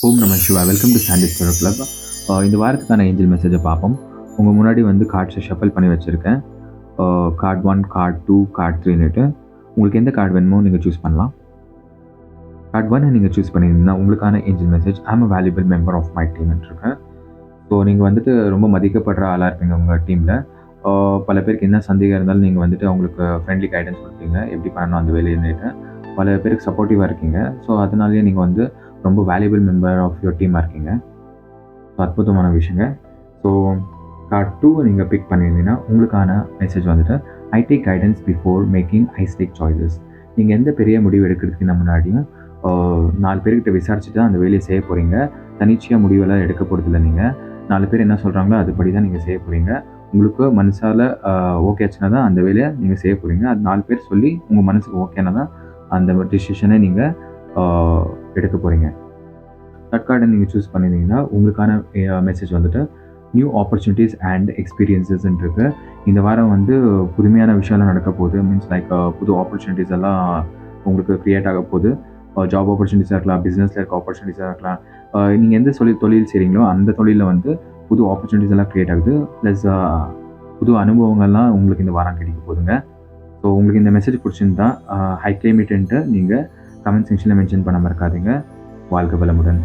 ஓம் நம Shiva. Welcome to Sandy's tarot club. இந்த வாரத்துக்கான ஏஞ்சல் மெசேஜை பார்ப்போம். உங்கள் முன்னாடி வந்து கார்ட்ஸை ஷஃபல் பண்ணி வச்சுருக்கேன். கார்ட் 1, கார்ட் 2, கார்ட் 3ன்னுட்டு உங்களுக்கு எந்த கார்டு வேணுமோ நீங்கள் சூஸ் பண்ணலாம். கார்ட் 1 நீங்கள் சூஸ் பண்ணியிருந்தீங்கன்னா உங்களுக்கான angel message I'm a valuable member of my டீம்ன்ட்ருக்கேன். ஸோ நீங்கள் வந்துட்டு ரொம்ப மதிக்கப்படுற ஆளாக இருப்பீங்க உங்கள் டீமில். பல பேருக்கு என்ன சந்தேகம் இருந்தாலும் நீங்கள் வந்துட்டு அவங்களுக்கு ஃப்ரெண்ட்லி கைடன்ஸ் கொடுப்பீங்க, எப்படி பண்ணணும் அந்த வேலையின்னுட்டு. பல பேருக்கு சப்போர்ட்டிவாக இருக்கீங்க. ஸோ அதனாலேயே நீங்கள் வந்து ரொம்ப வேல்யூபிள் மெம்பர் ஆஃப் யுவர் டீமாக இருக்கீங்க. ஸோ அற்புதமான விஷயங்க. ஸோ கார்ட் 2 நீங்கள் பிக் பண்ணியிருந்தீங்கன்னா உங்களுக்கான மெசேஜ் வந்துட்டு I take guidance before making I take choices. நீங்கள் எந்த பெரிய முடிவு எடுக்கிறதுக்கு முன்னாடியும் 4 பேர்கிட்ட விசாரிச்சுட்டு தான் அந்த வேலையை செய்ய போகிறீங்க. தனிச்சையாக முடிவெல்லாம் எடுக்க போகிறதில்ல. நீங்கள் 4 பேர் என்ன சொல்கிறாங்களோ அதுபடி தான் நீங்கள் செய்ய போகிறீங்க. உங்களுக்கு மனசால் ஓகே ஆச்சுன்னா தான் அந்த வேலையை நீங்கள் செய்ய போகிறீங்க. அது 4 பேர் சொல்லி உங்கள் மனசுக்கு ஓகேனா தான் அந்த டிசிஷனை நீங்கள் எடுக்க போகிறீங்க. தட் கார்டை நீங்கள் சூஸ் பண்ணியிருந்தீங்கன்னா உங்களுக்கான மெசேஜ் வந்துட்டு நியூ ஆப்பர்ச்சுனிட்டிஸ் அண்ட் எக்ஸ்பீரியன்ஸஸ்ன்னு இருக்குது. இந்த வாரம் வந்து புதுமையான விஷயம்லாம் நடக்க போகுது. மீன்ஸ் லைக் புது ஆப்பர்ச்சுனிட்டிஸ் எல்லாம் உங்களுக்கு க்ரியேட் ஆக போகுது. ஜாப் ஆப்பர்ச்சுனிட்டிஸாக இருக்கலாம், பிஸ்னஸில் இருக்க ஆப்பர்ச்சுனிட்டிஸாக இருக்கலாம். நீங்கள் எந்த தொழில் செய்கிறீங்களோ அந்த தொழிலில் வந்து புது ஆப்பர்ச்சுனிட்டிஸ் எல்லாம் க்ரியேட் ஆகுது. ப்ளஸ் புது அனுபவங்கள்லாம் உங்களுக்கு இந்த வாரம் கிடைக்க போகுதுங்க. ஸோ உங்களுக்கு இந்த மெசேஜ் பிடிச்சிருந்தா ஹை கிளைமேட்டுன்ட்டு நீங்கள் கமெண்ட் செக்ஷனில் மென்ஷன் பண்ண மறக்காதீங்க. வாழ்க வளமுடன்.